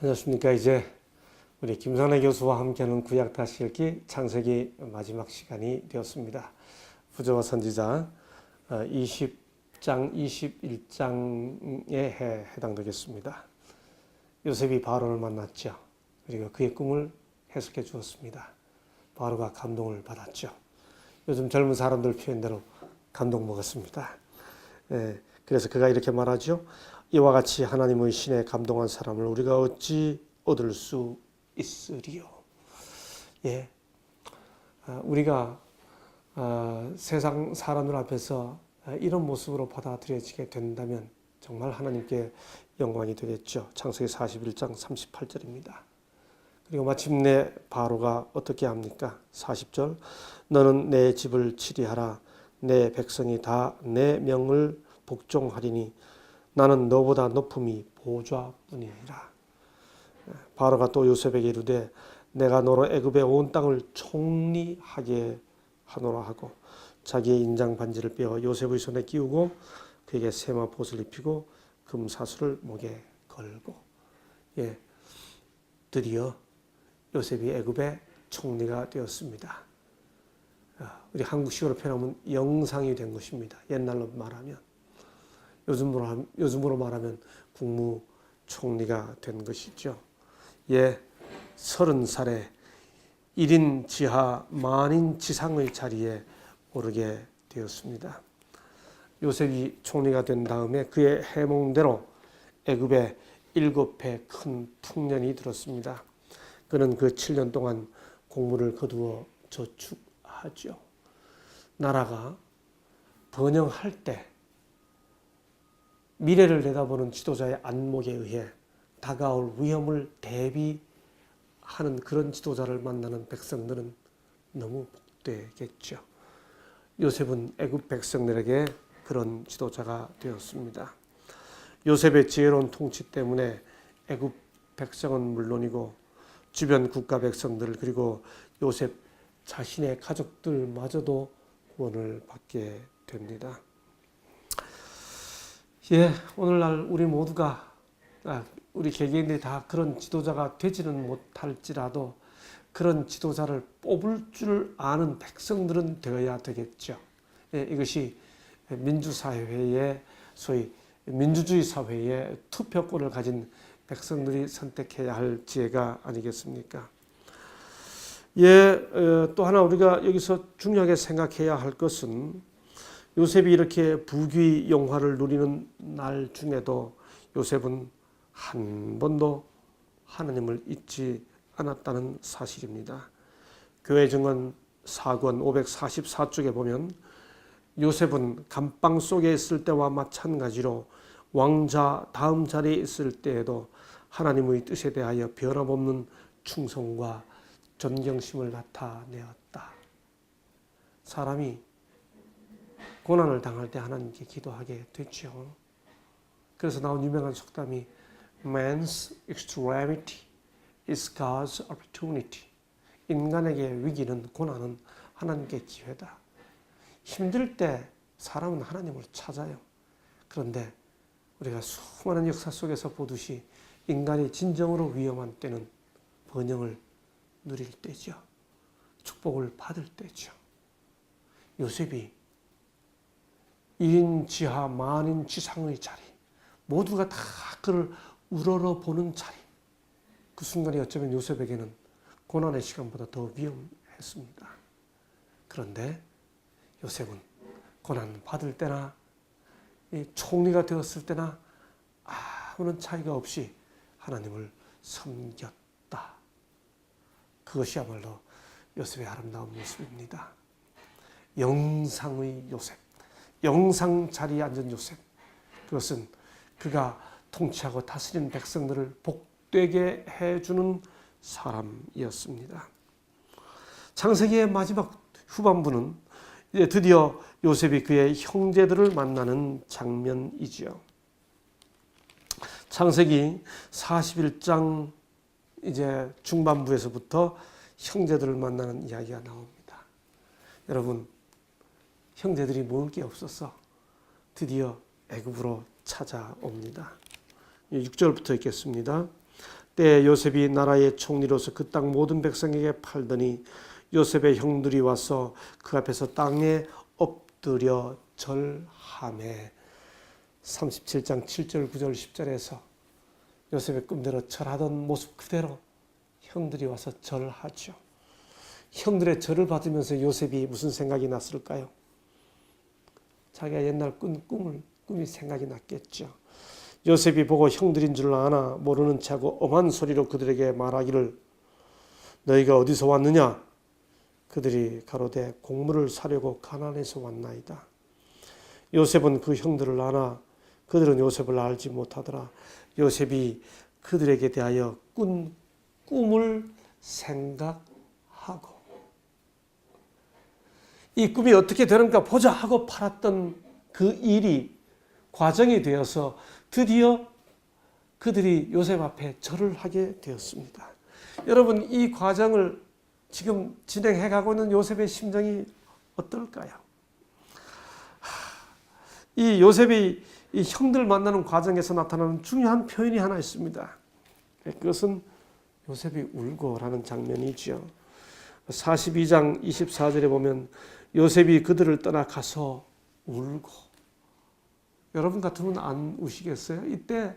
안녕하십니까. 이제 우리 김선혜 교수와 함께하는 구약 다시 읽기 창세기 마지막 시간이 되었습니다. 부조와 선지자 20장, 21장에 해당되겠습니다. 요셉이 바로를 만났죠. 그리고 그의 꿈을 해석해 주었습니다. 바로가 감동을 받았죠. 요즘 젊은 사람들 표현대로 감동 먹었습니다. 그래서 그가 이렇게 말하죠. 이와 같이 하나님의 신에 감동한 사람을 우리가 어찌 얻을 수 있으리요. 우리가 세상 사람들 앞에서 이런 모습으로 받아들여지게 된다면 정말 하나님께 영광이 되겠죠. 창세기 41장 38절입니다. 그리고 마침내 바로가 어떻게 합니까? 40절 너는 내 집을 치리하라. 내 백성이 다 내 명을 복종하리니 나는 너보다 높음이 보좌뿐이니라. 바로가 또 요셉에게 이르되 내가 너로 애굽의 온 땅을 총리하게 하노라 하고 자기의 인장 반지를 빼어 요셉의 손에 끼우고 그에게 세마포옷을 입히고 금사슬을 목에 걸고 드디어 요셉이 애굽의 총리가 되었습니다. 우리 한국식으로 표현하면 영상이 된 것입니다. 옛날로 말하면 요즘으로 말하면 국무총리가 된 것이죠. 30살에 1인 지하 만인 지상의 자리에 오르게 되었습니다. 요셉이 총리가 된 다음에 그의 해몽대로 애굽에 7해 큰 풍년이 들었습니다. 그는 그 7년 동안 곡물을 거두어 저축하죠. 나라가 번영할 때 미래를 내다보는 지도자의 안목에 의해 다가올 위험을 대비하는 그런 지도자를 만나는 백성들은 너무 복되겠죠. 요셉은 애굽 백성들에게 그런 지도자가 되었습니다. 요셉의 지혜로운 통치 때문에 애굽 백성은 물론이고 주변 국가 백성들 그리고 요셉 자신의 가족들마저도 구원을 받게 됩니다. 오늘날 우리 모두가 우리 개개인들이 다 그런 지도자가 되지는 못할지라도 그런 지도자를 뽑을 줄 아는 백성들은 되어야 되겠죠. 이것이 민주사회의 소위 민주주의 사회의 투표권을 가진 백성들이 선택해야 할 지혜가 아니겠습니까? 또 하나 우리가 여기서 중요하게 생각해야 할 것은 요셉이 이렇게 부귀 영화를 누리는 날 중에도 요셉은 한 번도 하나님을 잊지 않았다는 사실입니다. 교회 증언 4권 544쪽에 보면 요셉은 감방 속에 있을 때와 마찬가지로 왕자 다음 자리에 있을 때에도 하나님의 뜻에 대하여 변함없는 충성과 존경심을 나타내었다. 사람이 고난을 당할 때 하나님께 기도하게 됐죠. 그래서 나온 유명한 속담이 Man's extremity is God's opportunity. 인간에게 위기는 고난은 하나님께 기회다. 힘들 때 사람은 하나님을 찾아요. 그런데 우리가 수많은 역사 속에서 보듯이 인간이 진정으로 위험한 때는 번영을 누릴 때죠. 축복을 받을 때죠. 요셉이 1인 지하 만인 지상의 자리, 모두가 다 그를 우러러보는 자리, 그 순간이 어쩌면 요셉에게는 고난의 시간보다 더 위험했습니다. 그런데 요셉은 고난 받을 때나 총리가 되었을 때나 아무런 차이가 없이 하나님을 섬겼다. 그것이야말로 요셉의 아름다운 모습입니다. 영상의 요셉, 영상 자리에 앉은 요셉, 그것은 그가 통치하고 다스리는 백성들을 복되게 해주는 사람이었습니다. 창세기의 마지막 후반부는 이제 드디어 요셉이 그의 형제들을 만나는 장면이지요. 창세기 41장 이제 중반부에서부터 형제들을 만나는 이야기가 나옵니다. 여러분, 형제들이 먹을 게 없어서 드디어 애굽으로 찾아옵니다. 6절부터 읽겠습니다. 때에 요셉이 나라의 총리로서 그 땅 모든 백성에게 팔더니 요셉의 형들이 와서 그 앞에서 땅에 엎드려 절하매. 37장 7절 9절 10절에서 요셉의 꿈대로 절하던 모습 그대로 형들이 와서 절하죠. 형들의 절을 받으면서 요셉이 무슨 생각이 났을까요? 자기가 옛날 꾼 꿈이 생각이 났겠죠. 요셉이 보고 형들인 줄 아나 모르는 척하고 엄한 소리로 그들에게 말하기를 너희가 어디서 왔느냐? 그들이 가로되 곡물을 사려고 가나안에서 왔나이다. 요셉은 그 형들을 아나 그들은 요셉을 알지 못하더라. 요셉이 그들에게 대하여 꾼 꿈을 생각하고 이 꿈이 어떻게 되는가 보자 하고 팔았던 그 일이 과정이 되어서 드디어 그들이 요셉 앞에 절을 하게 되었습니다. 여러분, 이 과정을 지금 진행해 가고 있는 요셉의 심정이 어떨까요? 이 요셉이 이 형들 만나는 과정에서 나타나는 중요한 표현이 하나 있습니다. 그것은 요셉이 울고라는 장면이죠. 42장 24절에 보면 요셉이 그들을 떠나 가서 울고. 여러분 같으면 안 우시겠어요? 이때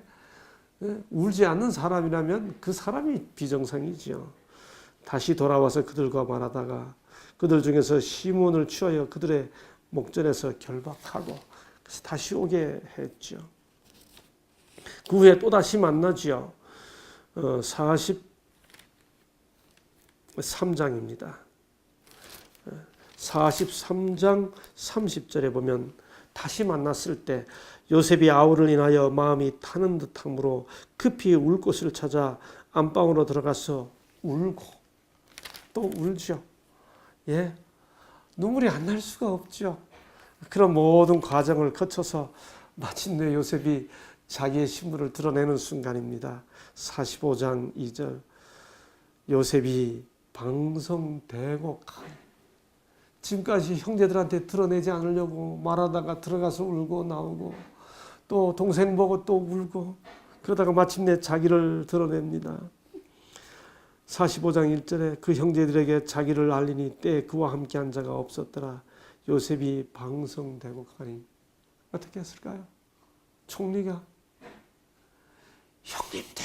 울지 않는 사람이라면 그 사람이 비정상이죠. 다시 돌아와서 그들과 말하다가 그들 중에서 시몬을 취하여 그들의 목전에서 결박하고 그래서 다시 오게 했죠. 그 후에 또다시 만나죠. 43장입니다. 43장 30절에 보면 다시 만났을 때 요셉이 아우를 인하여 마음이 타는 듯함으로 급히 울 곳을 찾아 안방으로 들어가서 울고 또 울죠. 예, 눈물이 안 날 수가 없죠. 그런 모든 과정을 거쳐서 마침내 요셉이 자기의 신분을 드러내는 순간입니다. 45장 2절 요셉이 방성대곡하니 지금까지 형제들한테 드러내지 않으려고 말하다가 들어가서 울고 나오고 또 동생 보고 또 울고 그러다가 마침내 자기를 드러냅니다. 45장 1절에 그 형제들에게 자기를 알리니 때에 그와 함께한 자가 없었더라. 요셉이 방성대곡하니 어떻게 했을까요? 총리가 형님들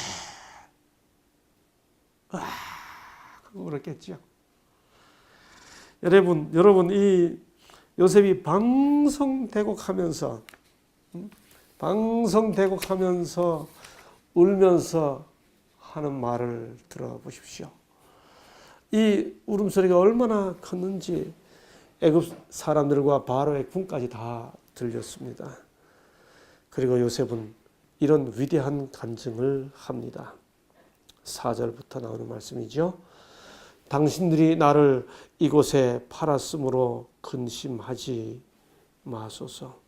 하고 그랬겠죠. 여러분 이 요셉이 방성대곡하면서 울면서 하는 말을 들어보십시오. 이 울음소리가 얼마나 컸는지 애굽 사람들과 바로의 군까지 다 들렸습니다. 그리고 요셉은 이런 위대한 간증을 합니다. 4절부터 나오는 말씀이죠. 당신들이 나를 이곳에 팔았으므로 근심하지 마소서.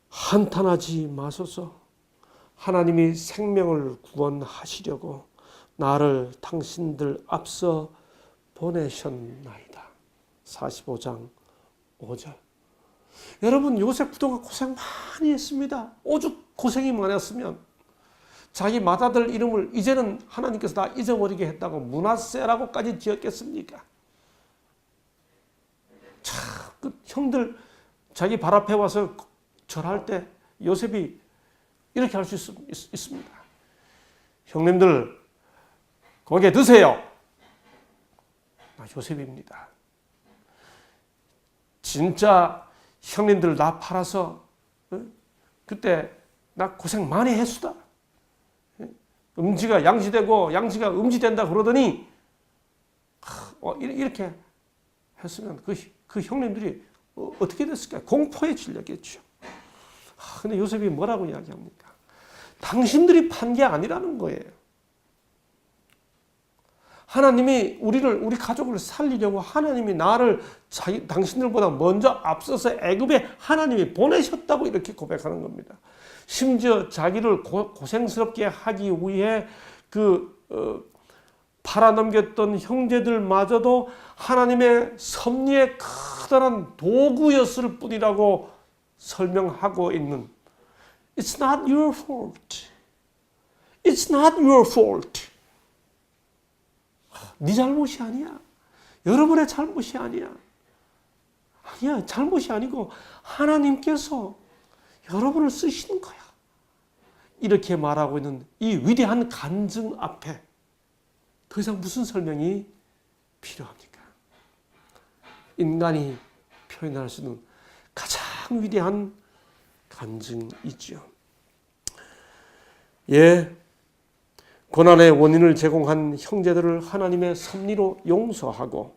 한탄하지 마소서. 하나님이 생명을 구원하시려고 나를 당신들 앞서 보내셨나이다. 45장 5절. 여러분 요셉 그동안 고생 많이 했습니다. 오죽 고생이 많았으면 자기 맏아들 이름을 이제는 하나님께서 다 잊어버리게 했다고 므낫세라고까지 지었겠습니까? 참, 그 형들 자기 발 앞에 와서 절할 때 요셉이 이렇게 할 수 있습니다. 형님들 고개 드세요. 요셉입니다. 진짜 형님들 나 팔아서 그때 나 고생 많이 했수다. 음지가 양지되고 양지가 음지된다 그러더니 이렇게 했으면 그 형님들이 어떻게 됐을까요? 공포에 질렸겠죠. 근데 요셉이 뭐라고 이야기합니까? 당신들이 판 게 아니라는 거예요. 하나님이 우리 가족을 살리려고 하나님이 나를 당신들보다 먼저 앞서서 애굽에 하나님이 보내셨다고 이렇게 고백하는 겁니다. 심지어 자기를 고생스럽게 하기 위해 팔아넘겼던 형제들마저도 하나님의 섭리의 커다란 도구였을 뿐이라고 설명하고 있는 It's not your fault. It's not your fault. 네 잘못이 아니야. 여러분의 잘못이 아니야. 아니야, 잘못이 아니고 하나님께서 여러분을 쓰시는 거야. 이렇게 말하고 있는 이 위대한 간증 앞에 더 이상 무슨 설명이 필요합니까? 인간이 표현할 수 있는 가장 위대한 간증이죠. 예, 고난의 원인을 제공한 형제들을 하나님의 섭리로 용서하고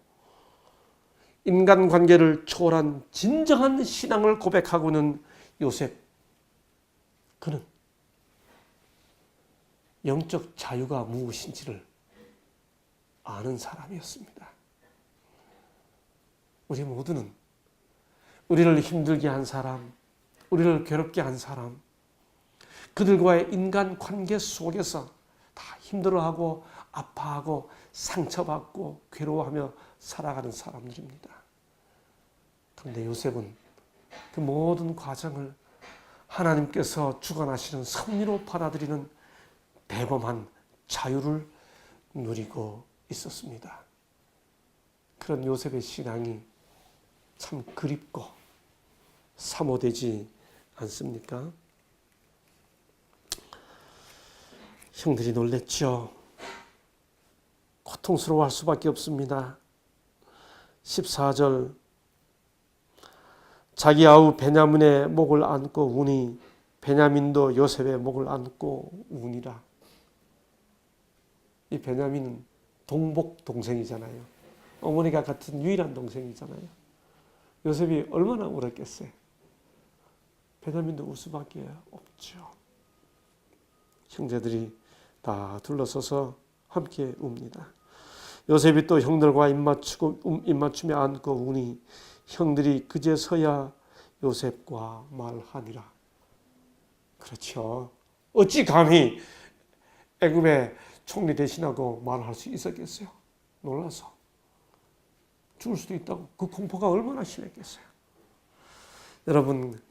인간관계를 초월한 진정한 신앙을 고백하고는 요셉, 그는 영적 자유가 무엇인지를 아는 사람이었습니다. 우리 모두는 우리를 힘들게 한 사람, 우리를 괴롭게 한 사람, 그들과의 인간관계 속에서 다 힘들어하고 아파하고 상처받고 괴로워하며 살아가는 사람들입니다. 그런데 요셉은 그 모든 과정을 하나님께서 주관하시는 섭리로 받아들이는 대범한 자유를 누리고 있었습니다. 그런 요셉의 신앙이 참 그립고 사모되지 않습니까? 형들이 놀랬죠. 고통스러워할 수밖에 없습니다. 14절, 자기 아우 베냐민의 목을 안고 우니 베냐민도 요셉의 목을 안고 우니라. 이 베냐민은 동복 동생이잖아요. 어머니가 같은 유일한 동생이잖아요. 요셉이 얼마나 울었겠어요. 베냐민도 울 수밖에 없죠. 형제들이 다 둘러서서 함께 웁니다. 요셉이 또 형들과 입맞추며 안고 우니 형들이 그제서야 요셉과 말하니라. 그렇죠. 어찌 감히 애굽의 총리 대신하고 말할 수 있었겠어요? 놀라서 죽을 수도 있다고. 그 공포가 얼마나 심했겠어요. 여러분,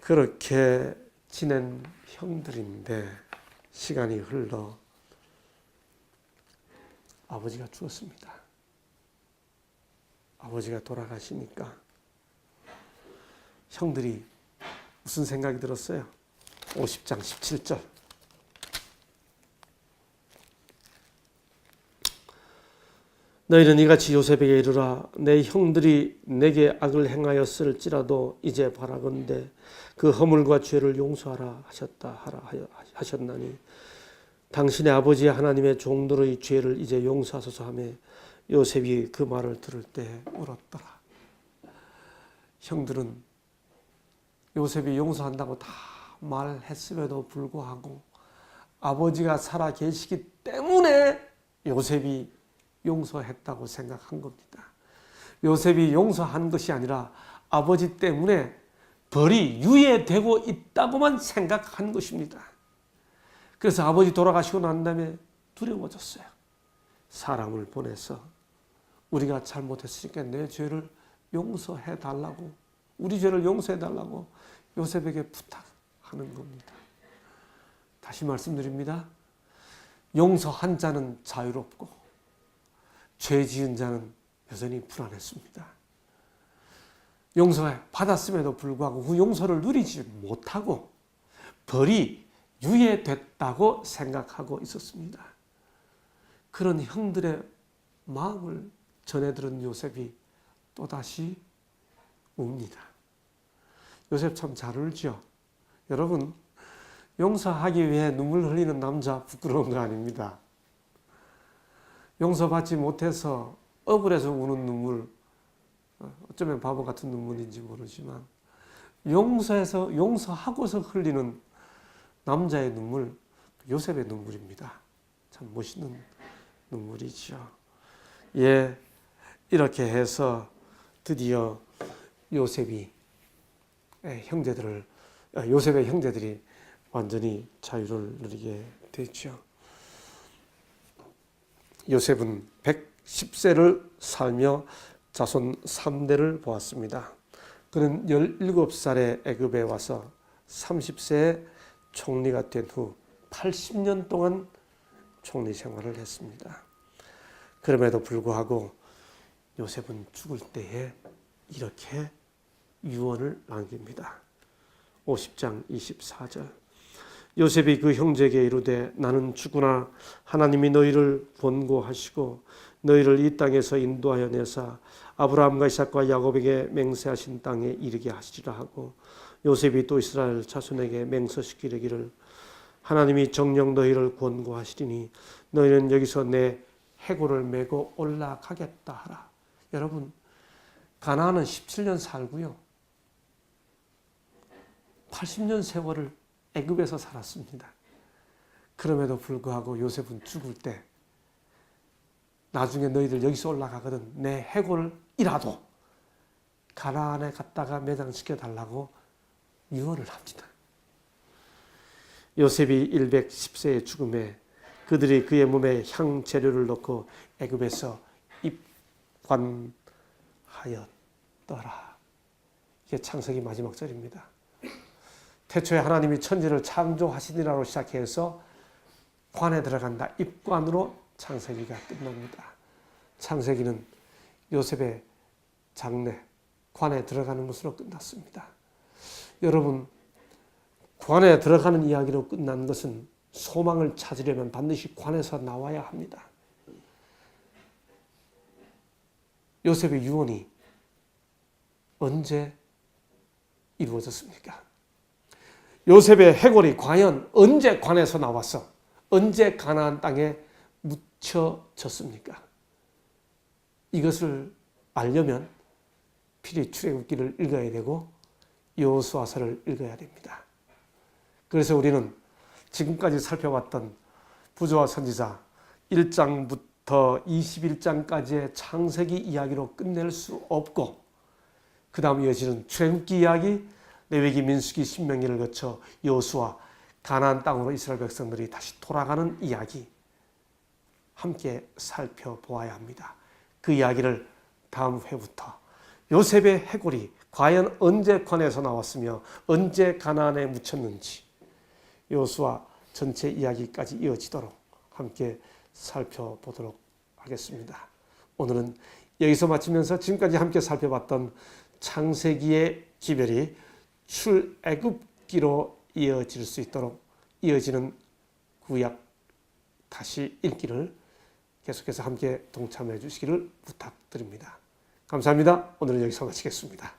그렇게 지낸 형들인데 시간이 흘러 아버지가 죽었습니다. 아버지가 돌아가시니까 형들이 무슨 생각이 들었어요? 50장 17절. 너희는 이같이 요셉에게 이르라. 내 형들이 내게 악을 행하였을지라도 이제 바라건대 그 허물과 죄를 용서하라 하셨나니 당신의 아버지 하나님의 종들의 죄를 이제 용서하소서 하며 요셉이 그 말을 들을 때 울었더라. 형들은 요셉이 용서한다고 다 말했음에도 불구하고 아버지가 살아 계시기 때문에 요셉이 용서했다고 생각한 겁니다. 요셉이 용서한 것이 아니라 아버지 때문에 벌이 유예되고 있다고만 생각한 것입니다. 그래서 아버지 돌아가시고 난 다음에 두려워졌어요. 사람을 보내서 우리가 잘못했으니까 내 죄를 용서해 달라고, 우리 죄를 용서해 달라고 요셉에게 부탁하는 겁니다. 다시 말씀드립니다. 용서한 자는 자유롭고 죄 지은 자는 여전히 불안했습니다. 용서해 받았음에도 불구하고 그 용서를 누리지 못하고 벌이 유예됐다고 생각하고 있었습니다. 그런 형들의 마음을 전해 들은 요셉이 또다시 웁니다. 요셉 참 잘 울죠. 여러분, 용서하기 위해 눈물 흘리는 남자 부끄러운 거 아닙니다. 용서받지 못해서 억울해서 우는 눈물, 어쩌면 바보 같은 눈물인지 모르지만 용서하고서 흘리는 남자의 눈물, 요셉의 눈물입니다. 참 멋있는 눈물이죠. 예, 이렇게 해서 드디어 요셉의 형제들이 완전히 자유를 누리게 됐죠. 요셉은 110세를 살며 자손 3대를 보았습니다. 그는 17살에 애굽에 와서 30세에 총리가 된 후 80년 동안 총리 생활을 했습니다. 그럼에도 불구하고 요셉은 죽을 때에 이렇게 유언을 남깁니다. 50장 24절. 요셉이 그 형제에게 이르되 나는 죽으나 하나님이 너희를 권고하시고 너희를 이 땅에서 인도하여 내사 아브라함과 이삭과 야곱에게 맹세하신 땅에 이르게 하시리라 하고 요셉이 또 이스라엘 자손에게 맹서시키기를 하나님이 정녕 너희를 권고하시리니 너희는 여기서 내 해골을 메고 올라가겠다 하라. 여러분, 가나안은 17년 살고요. 80년 세월을 애굽에서 살았습니다. 그럼에도 불구하고 요셉은 죽을 때 나중에 너희들 여기서 올라가거든 내 해골이라도 가나안에 갔다가 매장시켜 달라고 유언을 합니다. 요셉이 110세의 죽음에 그들이 그의 몸에 향 재료를 넣고 애굽에서 입관하였더라. 이게 창세기 마지막 절입니다. 태초에 하나님이 천지를 창조하시니라로 시작해서 관에 들어간다. 입관으로 창세기가 끝납니다. 창세기는 요셉의 장래, 관에 들어가는 것으로 끝났습니다. 여러분, 관에 들어가는 이야기로 끝난 것은 소망을 찾으려면 반드시 관에서 나와야 합니다. 요셉의 유언이 언제 이루어졌습니까? 요셉의 해골이 과연 언제 관에서 나와서 언제 가나안 땅에 묻혀졌습니까? 이것을 알려면 필히 출애굽기를 읽어야 되고 여호수아서를 읽어야 됩니다. 그래서 우리는 지금까지 살펴봤던 부조와 선지자 1장부터 21장까지의 창세기 이야기로 끝낼 수 없고 그 다음 이어지는 출애굽기 이야기, 레위기, 민수기, 신명기를 거쳐 여호수아, 가나안 땅으로 이스라엘 백성들이 다시 돌아가는 이야기 함께 살펴보아야 합니다. 그 이야기를 다음 회부터 요셉의 해골이 과연 언제 관에서 나왔으며 언제 가나안에 묻혔는지 여호수아 전체 이야기까지 이어지도록 함께 살펴보도록 하겠습니다. 오늘은 여기서 마치면서 지금까지 함께 살펴봤던 창세기의 기별이 출애굽기로 이어질 수 있도록 이어지는 구약 다시 읽기를 계속해서 함께 동참해 주시기를 부탁드립니다. 감사합니다. 오늘은 여기서 마치겠습니다.